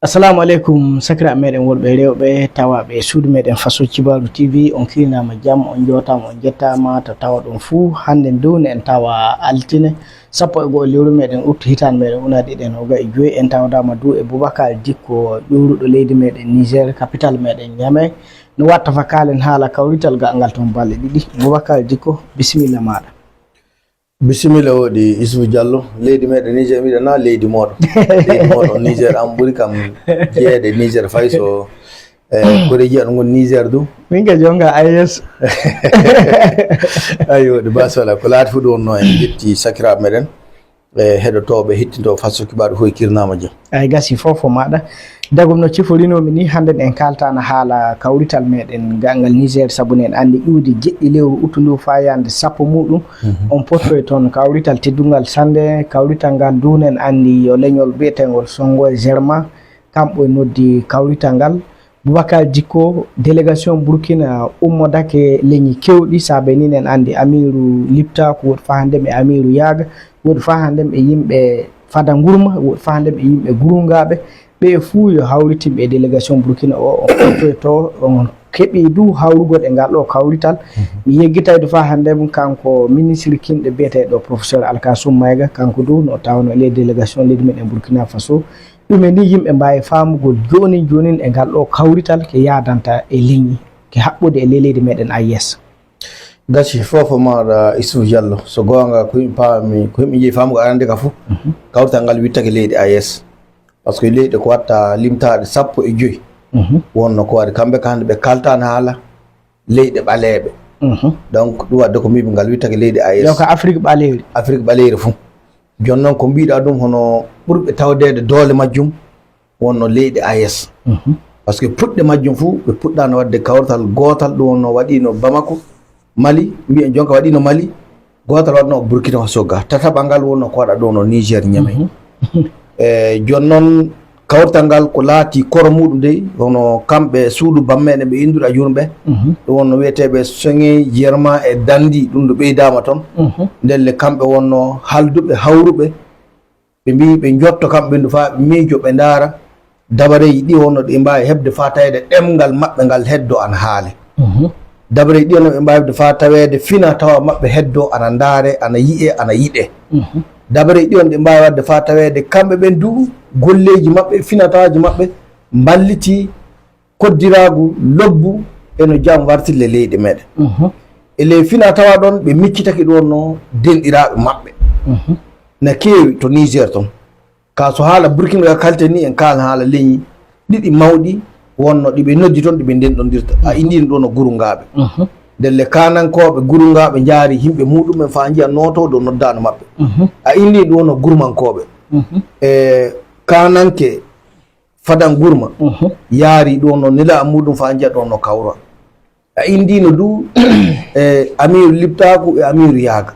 Assalamu alaikum sakira meɗen wolɓe rewɓe tawaɓe suudu meɗen Faso Cibaru TV on kirinama jam on jotama on jettama to tawa ɗum fuu hande duni en tawa altine sappo e goho lewru meɗen uttu hitande meɗen unaɗi ɗen oga e joyi en tawdama du e Boubacar Dicko ƴuwruɗo leydi meɗen Niger capital meɗen Niamey no watta fa kalen haala kawrital ngal toon balɗe ɗiɗi. Boubacar Dicko bisimilla maɗa. Bisimilla woɗi Isuf Diallo leydi meɗen Niger mbiɗana leydi moɗon leydi moɗon Niger an ɓuuri kam jeeyede Niger fay so koɗe jiya ɗo gon Niger du min ke jonga AES ayo ɗe basala ko laati fu ɗum wonno en ƴetti sakiraɓe meɗen heɗotoɓe hettinto Faso Kibaru hoye kirnama jam ay gasi fofo maɗa dagum no ciforinomi ni hannden en kaltana haala kawrital meɗen gangal Niger sabu en andi ƴiwde jeɗɗi lewru uttu ndu fa yande sappo muɗum on pottoye toon kawrital teddungal sande kawrital ngal dunen andi yo leñol biyetegol Songo e Germain kamɓe e noddi kawrital ngal. Boubacar Dicko délégation Burkina ummodake leñi kewɗi saabe ni en andi Amirou Liptako woɗi fa handem e Amirou Yaga woɗi fa handem e yimɓe Fada Gourma woɗi fa handem e yimɓe Gouroungaɓe ɓe fuu yo hawritimɓe e délégation Burkina o on pottoye to on keeɓi du hawrugol e ngal ɗo kawrital mi yeggitayde fa handem kanko ministre kinɗe biyeteɗo professeur Alkassoum Mayiga kanko du no tawno e ley délégation leydi meɗen Burkina Faso ɗumen ni yimɓe mbawi famugol jonin e ngal ɗo kawrital ke yadanta e leñi ke haɓɓude e ley leydi meɗen AES. gasi fofo maɗa Isuf Diallo so gonga ko yimɓe paami ko yimɓe jeeyi famugo arande ka foof kawrital ngal wittake leydi AES par ce que leyɗe ko watta limtaɗe sappo e joyi wonno ko waɗi kamɓe ka hande ɓe kaltani haala leyɗe ɓaleɓe donc ɗum wadde ko mbiɓe ngal wittake leydi AES donc Afrique ɓaleyri fuu joni noon ko mbiɗa ɗum hono ɓurɓe tawdede doole majjum wonno leyɗe AES par ce que puɗɗe majjum fuu ɓe puɗɗano wadde kawrital gotal ɗum wonno waɗino Bamako Mali mbiyen jonka waɗino Mali gotal waɗno Burkina Faso ga tataɓal ngal wonno ko waɗa ɗo no Niger Niamey joni noon kawrital ngal ko laati koro muɗum dey hono kamɓe suudu bammeɗe ɓe induɗa jurɓe ɗum wonno wiyeteɓe Songo Germain e Dandi ɗum ɗo ɓeydama toon ndelle kamɓe wonno halduɓe hawruɓe ɓe mbi ɓe jotto kamɓe ɓendu fa ɓe miijo ɓe ndaara dabareji ɗi wonno ɗi mbawi hebde fa tawede ɗemgal maɓɓe ngal heddo ana haale dabareji ɗi wonno ɓe mbawi hebde fa tawede fina tawa maɓɓe heddo ana ndaare ana yiye ana yiɗe dabareji ɗi on ɗe mbawi wadde fa tawede kamɓe ɓen du golleji maɓɓe finataji maɓɓe balliti koddiragu lobbu eno jaam wartille leyɗe meɗen e ley fina tawa ɗon ɓe miccitaki ɗum wonno denɗiraɓe maɓɓe na keewi to Niger toon ka so haala Burkina ga kalte ni en kaala haala leñi ɗiɗi mawɗi wonno ɗiɓe noddi toon ɗiɓe ndenɗodirta a indino ɗo no Gouroungaɓe ndelle kanankoɓe Gouroungaɓe jaari yimɓe muɗumen fa jiya noto do noddano maɓɓe a indi ɗum no Gourmankoɓe e kananke Fadan Gourma yaari ɗo no nela muɗum fa jiya ɗo no Kawra a indino du e Amirou Liptako e Amirou Yaga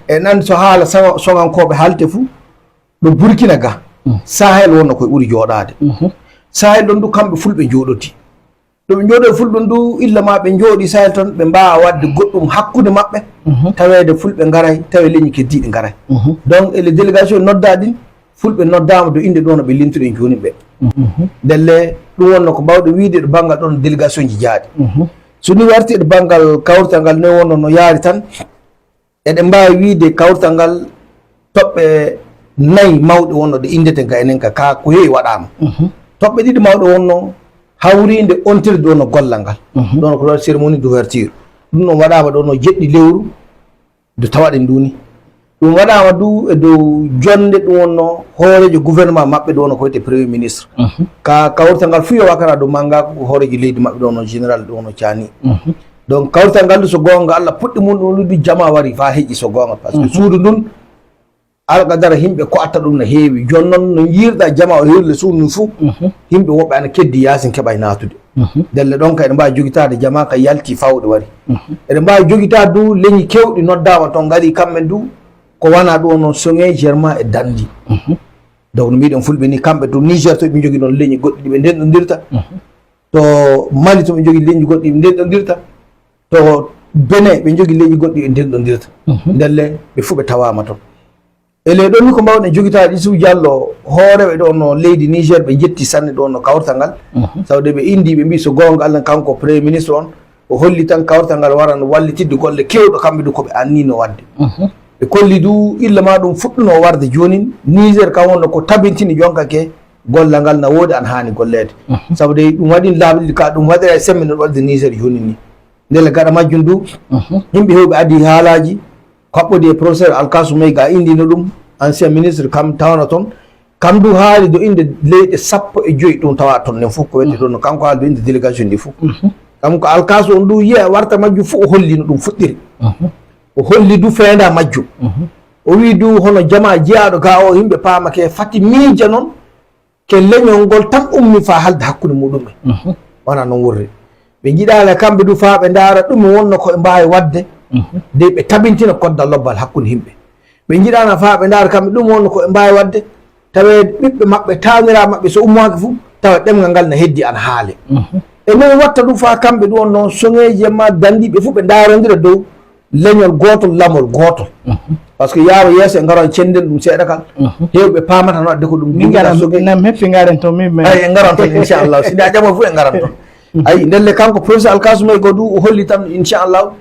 e nan so haala sogankoɓe halte fuu ɗo Burkina ga Sahel wonno koye ɓuuri joɗade Sahel ɗon du kamɓe fulɓe jooɗoti ɗo ɓe jooɗo fulɓe ndu illa ma ɓe jooɗi Sahel toon ɓe mbawa wadde goɗɗum hakkude maɓɓe tawede fulɓe garay tawe leñi keddiɗi garay donc ele délégation nodda ɗin fulɓe noddama do inde ɗo no ɓe limtuɗen joni ɓe ndelle ɗum wonno ko mbawɗe wiide ɗo banggal ɗon délégation ji jaaɗi so ni warti ɗo banggal kawrital ngal ne wonno no yaari tan eɗen mbawi wiide kawrital ngal toɓɓe nayyi mawɗe wonno ɗe indete ga enen ka ko heewi waɗama toɓɓe ɗiɗi mawɗe wonno hawride ontirde ɗo no gollal ngal ɗon ko waɗi cérémonie d'ouverture ɗum ɗon waɗama ɗo no jeɗɗi lewru do tawaɗen nduni ɗum waɗama du e dow jonde ɗum wonno hoorejo gouvernement maɓɓe ɗo no ko wiyete premier ministre ka kawrital ngal fu yo wakana ɗo mangako ko hoorejo leydi maɓɓe ɗo no général ɗo no Thiani donc kawrital ngal du so gonga Allah puɗɗi mum ɗum ɗuɗi jama wari fa heƴƴi so gonga par ce que suudu ndun alqadara yimɓe ko atta ɗum no heewi joni noon no yiirɗa jama o hirle suudu ndun fuu yimɓe woɓɓe ana keddi yasin keɓay natude ndelle ɗon ka eɗen mbawi jogitade jama ka yalti fawɗe wari eɗen mbawi jogitade du leñi kewɗi noddama toon gaari kamɓe du ko wana ɗo noon Songo Germain e Dandi donc no mbiɗen fulɓe ni kamɓe to Niger to ɓe jogui noon leñi goɗɗi ɗiɓe ndenɗodirta to Mali to ɓe jogui leñi goɗɗi ɓe ndenɗodirta to Benin ɓe jogui leñi goɗɗi ɓe ndenɗodirta ndelle ɓe fuu ɓe tawama toon ele ɗon ni ko mbawɗen jogitaade Issou Diallo hooreɓe ɗo no leydi Niger ɓe jetti sanne ɗo no kawrtal ngal sawde ɓe indi ɓe mbi so goonga Allah kanko premier ministre on o holli tan kawrtal ngal waran wallitidde golle kewɗo kamɓe du koɓe annino wadde ɓe kolli du illa ma ɗum fuɗɗuno warde jooni Niger kam wonno ko tabintini jonka ke gollal ngal na woodi an haani golleede sabude ɗum waɗi laaɓi ka ɗum waɗira e semmbe no waɗde Niger jooni ni ndele gaɗa majjum du yimɓe hewɓe addi haalaji kaɓɓode e professeur Alkasum Meyga indino ɗum ancien ministre kam tawna toon kam du haali do inde leyɗe 15 ɗum tawa toon nen fof ko wedde ɗon no kanko haali do inde délégation ndi fof kam ko Alkasu on du yiya warta majjum fof o holli no ɗum fuɗɗiri o holli du feenda majjum o wi du hono jama jeyaɗo ga o yimɓe paamake fati miija noon ke leñol ngol tan ummi fa halde hakkude muɗumen wona noon wurri ɓe jiɗale kamɓe du fa ɓe ndaara ɗum wonno koɓe mbawi wadde de ɓe tabintina koddal lobbal hakkude yimɓe ɓe jiɗana fa ɓe ndaara kamɓe ɗum wonno koɓe mbawi wadde tawe ɓiɓɓe maɓɓe tawnira maɓɓe so ummaki fuu tawa ɗemgal ngal ne heddi an haale e noon watta ɗum fa kamɓe ɗum on noon soŋeji ma dandiɓe fuu ɓe daarodira dow leñol gotol lamol gotol par ce que yaawa yeeso e ngaro cenden ɗum seeɗa kal hewɓe pamata no adde ko ɗum nam heppi garen toon min ay e ngaran toon inchallah sini a ƴamo fuu e ngaran toon ayi ndelle kanko professeur Alkasum Meyga du o holli tan inchallah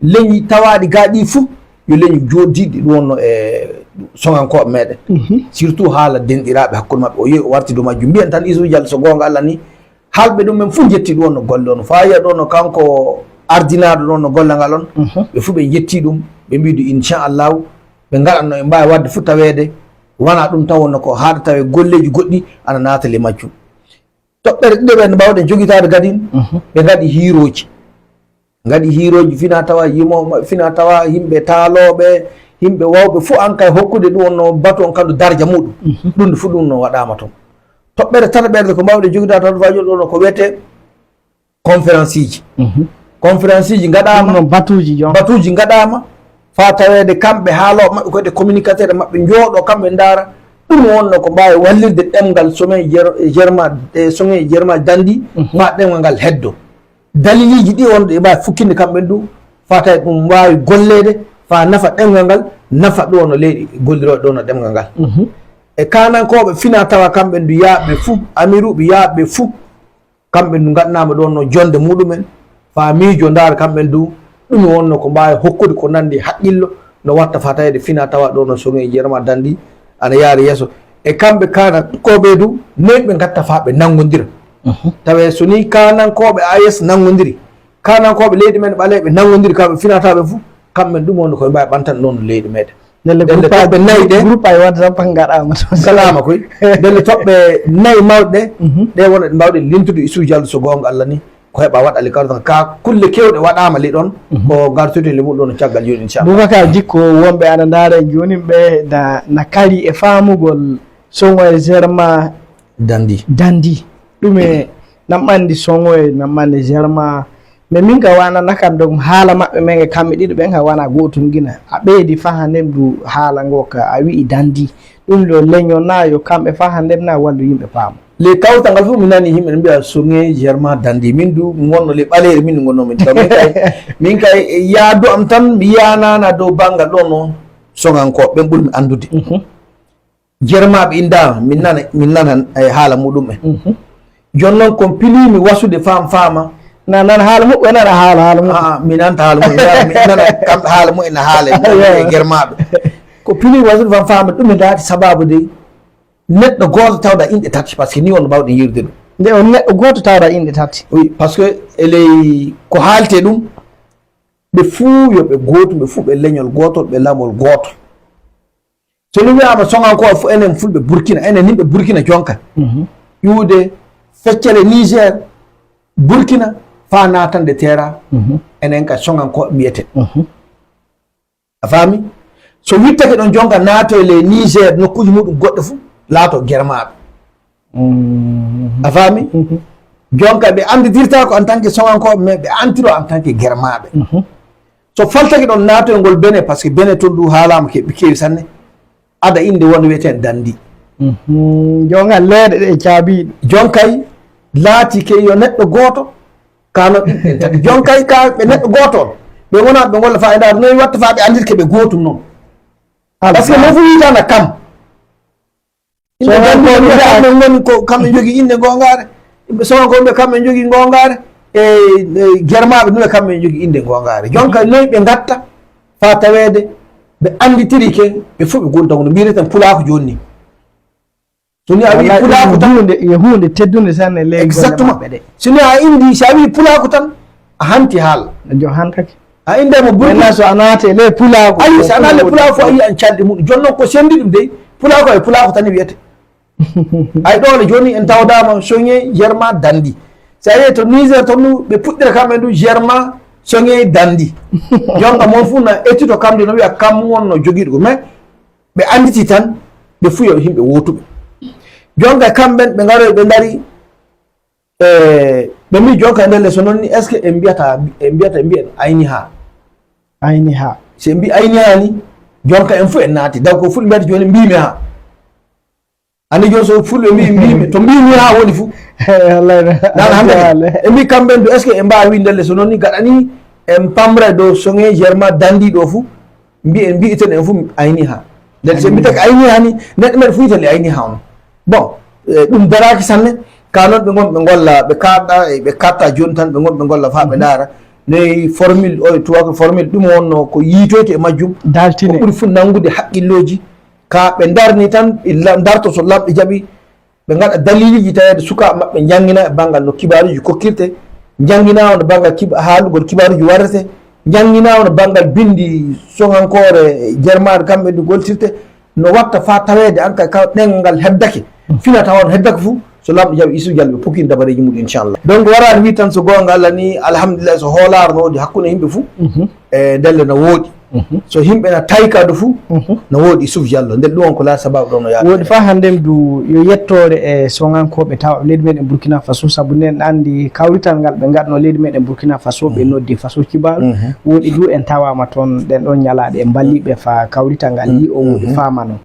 leñi tawaɗi gaaɗi fuu yo leñi jodiɗi ɗum wonno e soŋankoɓe meɗen surtout haala denɗiraɓe hakkude maɓɓe o yehi o warti dow majjum mbiyen tan Issou Diallo so gonga Allah ni halɓe ɗum men fof jetti ɗum wonno golle on fa yiya ɗo no kanko ardinaɗo ɗon no golle ngal on ɓe fof ɓe jetti ɗum ɓe mbidu inchallahu ɓe gaɗanno e mbawi wadde fof tawede wona ɗum taw wonno ko haɗa tawe golleji goɗɗi ana natale majjum toɓɓere ɗiɗo ɓe no mbawɗen jogitade gadin ɓe gaɗi hiroji fina tawa yimoɓe fina tawa yimɓe taaloɓe yimɓe wawɓe fof an kay hokkude ɗum wonno batu on kandu darja muɗum ɗum nde fof ɗum no waɗama toon toɓɓere tata ɓerde ko mbawɗe jogitade tan fa joni ɗo no ko wiyete conférence ji gaɗama batuji gaɗama fa tawede kamɓe haaloɓe maɓɓe koyde communicateur maɓɓe jooɗo kamɓe ndaara ɗum wonno ko mbawi wallirde ɗemgal soŋe jerma dandi fa ɗemgal ngal heddo daliliji ɗi wonɗo e mbawi fukkinde kamɓen du fa tawi ɗum mbawi gollede fa nafa ɗemgal ngal nafa ɗo no leyɗi golliroɗe ɗo no ɗemgal ngal e kanankoɓe fina tawa kamɓen du yaaɓe fuu amiruɓe yaaɓe fuu kamɓen du gaɗnama ɗo no jonde muɗumen fa miijo ndaara kamɓen du ɗum wonno ko mbawi hokkude ko nandi haqqillo no watta fa tawede fina tawa ɗo no soŋe jerma dandi ana yaara yeeso e kamɓe kanankoɓe du noyi ɓe gatta fa ɓe nangodira tawe so ni kanankoɓe AS nangodiri kanankoɓe leydi men ɓaleɓe nangodiri kamɓe finataɓe fuu kamɓen ɗum wonno koye mbawi ɓantan ɗon no leydi meɗen ndelle toɓɓe nayyi ɗe groupe ay wadde tan gaɗama toon kalama koy ndelle toɓɓe nayyi mawɗe ɗe wona ɗe mbawɗen lintude Issou Diallo so gonga Allah ni ko heɓa waɗale kawrata ka kulle kewɗe waɗama li ɗon ko gartude le muɗum no caggal joni inchallah Boubacar Djikko wonɓe aɗa ndaara joni ɓe na kari e famugol soŋoye germa dandi ɗume namɓandi soŋoye namɓande germa mais min ka wanana kam donc haala maɓɓe men e kamɓe ɗiɗo ɓen ka wona gotum guina a ɓeydi fa handem du haala ngo ka a wii dandi ɗum ɗo leñol na yo kamɓe fa handem na wallu yimɓe paama le kawtal ngal fof mi nani yimɓe ne mbiya soŋe germa dandi min du gonno le ɓaleere min gonnomin taw min kay yaadu am tan mi yiyanana dow banggal ɗo no soŋankoɓe ɓen ɓuurmi andude germaɓe indama min nana e haala muɗum en joni noon kon pilimi wasude faama nan haala muɓɓe nana haala muɓɓe mi nanta haala muɓe mi nana kamɓe haala mumen ne haala e germaɓe ko pilimi wasude faama ɗum e daati sababu de neɗɗo goto tawɗa inɗe tati par ce que ni wonno mbawɗen yirde ɗum nde on neɗɗo goto tawɗa inɗe tati oui par ce que eley ko haalte ɗum ɓe fuu yoɓe gotum ɓe fuu ɓe leñol gotol ɓe lamol gotol so ni wiyama soŋankoɓe fo enen fulɓe Burkina enen yimɓe Burkina jonka ƴuude feccere Niger Burkina fa natande terra enen ka soŋankoɓe mbiyete a faami so wittake ɗon jonka naato e le Niger nokkuji muɗum goɗɗo fuu laato germaɓe a faami jonka ɓe andidirta ko en tant que soŋankoɓe mais ɓe antiro en tant que germaɓe so faltake ɗon naato e ngol Benin par ce que Benin toon du haalama keɓe kewi sanne ada inde wonno wiyeten dandi jonga leeɗe ɗe caabiɗe jonkay laati ke yo neɗɗo goto kano ɗiɗɗen tati jonkay ka ɓe neɗɗo gotol ɓe wona ɓe golla fa e ndar noyi watta fa ɓe andirke ɓe gotum noon par ce que mo fu yitana kam so kamɓe ngoni ko kamɓe jogii inde gongaare Sonkoɓe kamɓe jogii gongaare e germaɓe ɗum e kamɓe jogii inde gongaare jonka noyi ɓe gatta fa taweede ɓe annditiri ke ɓe fof ɓe gonta kono mbiyeten pulaako jooni ni so ni a wi pulaako tan hunde teddunde tan e ley exactement so ni a indi so a wi pulaako tan a hanti haala jo hantake a indema burna so a naate ley pulaako ayi so a naate pulaako fof a yi an calɗe muɗum jooni noon ko sendi ɗum dey pulaako e pulaako tan wiyete ay ɗone jooni en tawdama soñe germa dandi so a yiye to Niger to nu ɓe puɗɗira kamɓe ndu germa soñe dandi jonka moon fuu na étude o kamde no wiya kam wonno jogiiɗo ko mais ɓe anditi tan ɓe fuyo yimɓe wotuɓe jonka kamɓen ɓe garoy ɓe dari ɓe mbi jonka ndelle so noon ni est ce que en mbiyen ayni ha so mbi ayni ha ni jonka en fof en naati daw ko fulɓe mbiyata joni mbimi ha andi joni so fulɓe mbimi to mbimi ha woni fuu e mbi kamɓen do est ce que en mbawi windelle so noon ni gaɗani en pamre dow soŋe germa dandi ɗo fuu en mbiyeten en fof ayni ha nden so mbitake ayni ha ni neɗɗo meɗe fuyitale ayni ha on bon ɗum daraki sanne ka noon ɓe gon ɓe golla ɓe kaɗɗa ɓe katta joni tan ɓe gon ɓe golla fa ɓe ndaara ne formule o tuwako formule ɗum wonno ko yiitoyte e majjum daltine ko ɓuri fof nangude haqqilloji ka ɓe darni tan darto so lamɗe jaaɓi ɓe gaɗa daliliji tawede sukaɓe maɓɓe jangguina e banggal no kibaruji kokkirte jangguinama no banggal haalugol kibaruji warrete jangguinama no banggal bindi sohankore germade kamɓe nde goltirte no watta fa tawede an kay ɗengal ngal heddake fina tawa no heddake fuu so lamɗo jaaɓi Issou Diallo ɓe pokkin dabareji muɗum inchallah donc warani wi tan so gonga Allah ni alhamdulillah so hoolare no wodi hakkude yimɓe fuu e ndelle no wooɗi so yimɓe na taykado fuu no wooɗi Issou Diallo nden ɗum on ko la sababu ɗo no yaade woodi fa hannde du yo yettore e soŋankoɓe tawa leydi meɗen Burkina Faso sabu nden andi kawrital ngal ɓe gaɗno leydi meɗen Burkina Faso ɓe noddi Faso kibaru woodi du en tawama toon ɗen ɗon ñalaɗe en balliɓe fa kawrital ngal yi o woodi fama noon